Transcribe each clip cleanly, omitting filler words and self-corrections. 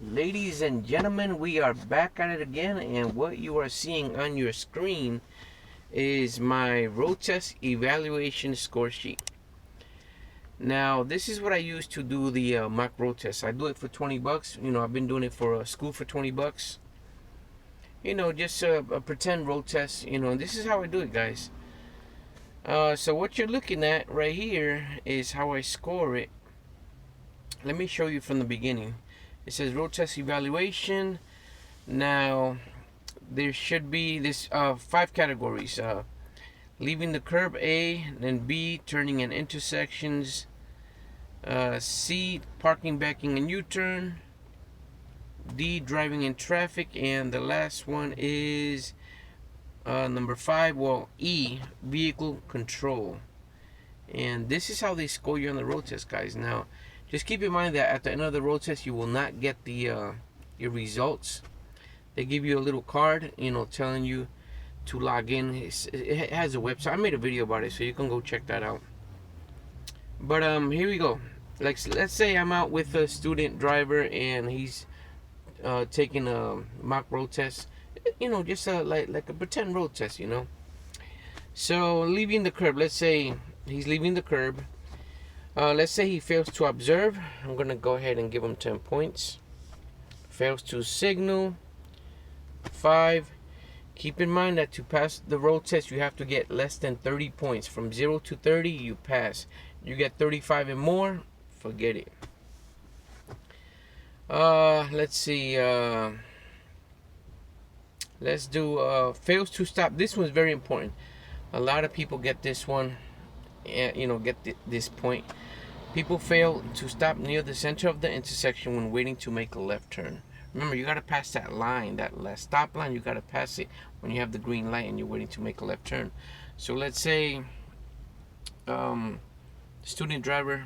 Ladies and gentlemen, we are back at it again, and what you are seeing on your screen is my road test evaluation score sheet. Now, this is what I use to do the mock road test. I do it for 20 bucks. You know, I've been doing it for school for 20 bucks. You know, just a pretend road test. You know, and this is how I do it, guys. So what you're looking at right here is how I score it. Let me show you from the beginning. It says road test evaluation. Now, there should be this 5 categories: leaving the curb, A, then B, turning in intersections, C, parking, backing, and U-turn, D, driving in traffic, and the last one is number 5. Well, E, vehicle control. And this is how they score you on the road test, guys. Now, just keep in mind that at the end of the road test, you will not get the your results. They give you a little card, you know, telling you to log in. It has a website. I made a video about it, so you can go check that out. But here we go. Like, let's say I'm out with a student driver and he's taking a mock road test. You know, just like a pretend road test, you know. So leaving the curb. Let's say he's leaving the curb. Let's say he fails to observe. I'm gonna go ahead and give him 10 points. Fails to signal, 5. Keep in mind that to pass the road test, you have to get less than 30 points. From 0 to 30, you pass. You get 35 and more, forget it. Let's see. Let's do fails to stop. This one's very important. A lot of people get this one, you know, get this point. People fail to stop near the center of the intersection when waiting to make a left turn. Remember, you got to pass that line, that last stop line. You got to pass it when you have the green light and you're waiting to make a left turn. So let's say student driver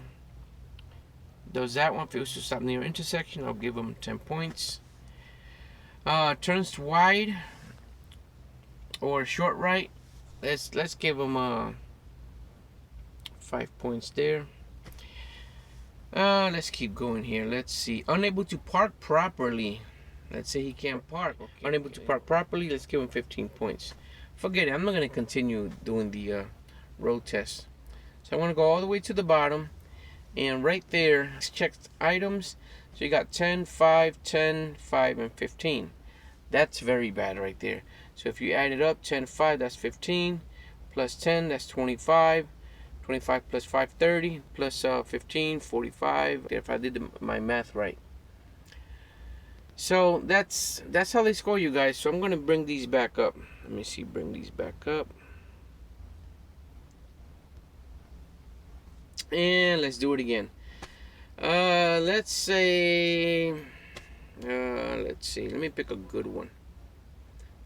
does that one, fails to stop near intersection. I'll give him 10 points. Turns wide or short right. Let's give him 5 points there. Let's keep going here. Let's see. Unable to park properly. Let's say he can't park. Okay, unable to park properly. Let's give him 15 points. Forget it. I'm not going to continue doing the road test. So I want to go all the way to the bottom. And right there, let's check items. So you got 10, 5, 10, 5, and 15. That's very bad right there. So if you add it up, 10, 5, that's 15. Plus 10, that's 25. 25 plus 5, 30, plus 15, 45, if I did my math right. So that's how they score you guys. So I'm going to bring these back up. Let me see, bring these back up. And let's do it again. Let's say, let's see, let me pick a good one.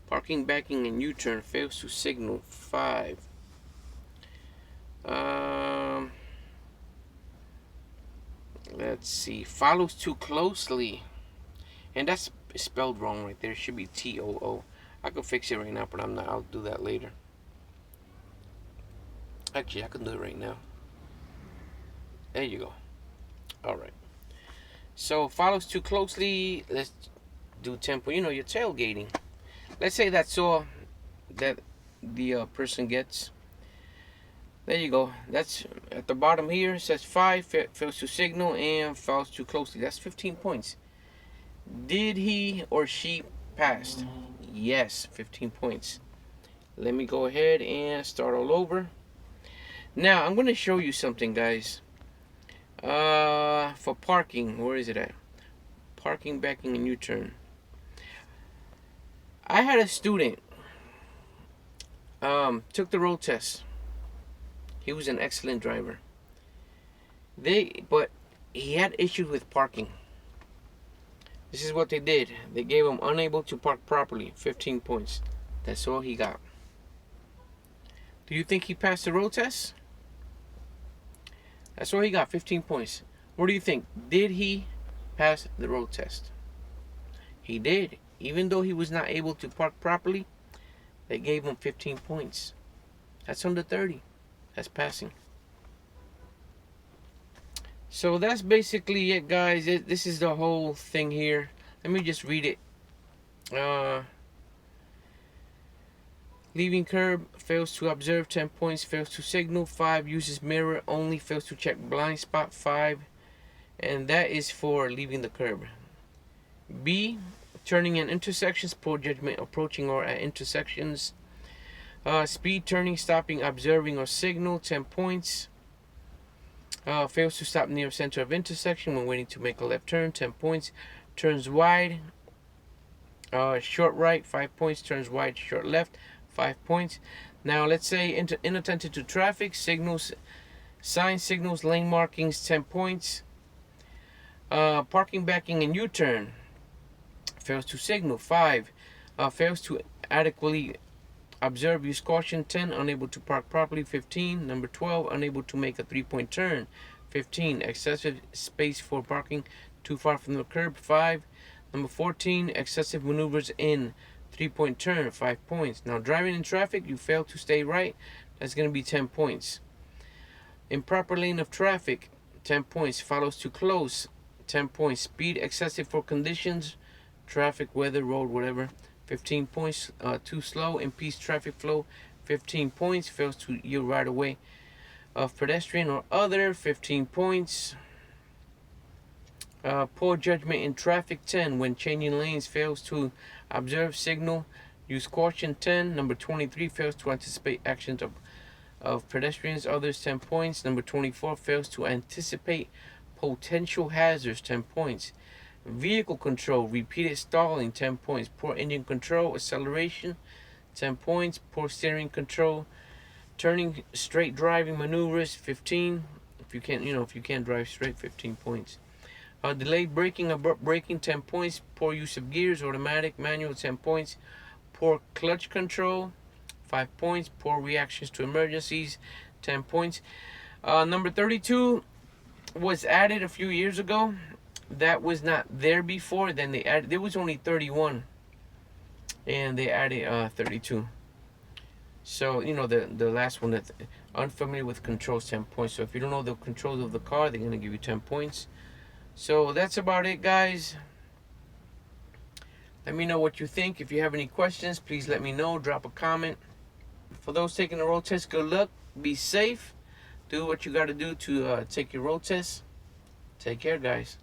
Parking, backing, and U-turn, fails to signal, 5. Let's see. Follows too closely, and that's spelled wrong right there. It should be T-O-O. I could fix it right now, but I'm not. I'll do that later. Actually, I can do it right now. There you go. All right. So follows too closely. Let's do tempo. You know, you're tailgating. Let's say that's all that the person gets. There you go. That's at the bottom here. It says 5, fails to signal, and falls too closely. That's 15 points. Did he or she pass? Yes, 15 points. Let me go ahead and start all over. Now, I'm going to show you something, guys. For parking, where is it at? Parking, backing, and U-turn. I had a student took the road test. He was an excellent driver. But he had issues with parking. This is what they did. They gave him unable to park properly, 15 points. That's all he got. Do you think he passed the road test? That's all he got, 15 points. What do you think? Did he pass the road test? He did. Even though he was not able to park properly, they gave him 15 points. That's under 30. That's passing. So that's basically it, guys. This is the whole thing here. Let me just read it. Leaving curb, fails to observe, 10 points. Fails to signal, 5. Uses mirror only, fails to check blind spot, 5. And that is for leaving the curb. B, turning in intersections, poor judgment approaching or at intersections. Speed, turning, stopping, observing or signal, 10 points. Fails to stop near center of intersection when waiting to make a left turn, 10 points. Turns wide, short right, 5 points. Turns wide, short left, 5 points. Now let's say inattentive to traffic, signals, sign signals, lane markings, 10 points. Parking, backing, and U-turn, fails to signal, 5. Fails to adequately observe, use caution, 10. Unable to park properly, 15. Number 12, unable to make a 3-point turn, 15. Excessive space for parking too far from the curb, 5. Number 14, excessive maneuvers in 3-point turn, 5 points. Now driving in traffic, you fail to stay right, that's going to be 10 points. Improper lane of traffic, 10 points. Follows too close, 10 points. Speed excessive for conditions, traffic, weather, road, whatever, 15 points. Too slow, impedes traffic flow, 15 points. Fails to yield right away of pedestrian or other, 15 points. Poor judgment in traffic, 10. When changing lanes, fails to observe, signal, use caution, 10. Number 23, fails to anticipate actions of pedestrians, others, 10 points. Number 24, fails to anticipate potential hazards, 10 points. Vehicle control, repeated stalling, 10 points. Poor engine control, acceleration, 10 points. Poor steering control, turning, straight driving maneuvers, 15. If you can't drive straight, 15 points. Delayed braking, abrupt braking, 10 points. Poor use of gears, automatic, manual, 10 points. Poor clutch control, 5 points. Poor reactions to emergencies, 10 points. Number 32 was added a few years ago. That was not there before. Then they added, there was only 31. And they added 32. So, the last one, that unfamiliar with controls, 10 points. So if you don't know the controls of the car, they're going to give you 10 points. So that's about it, guys. Let me know what you think. If you have any questions, please let me know. Drop a comment. For those taking the road test, good luck. Be safe. Do what you got to do to take your road test. Take care, guys.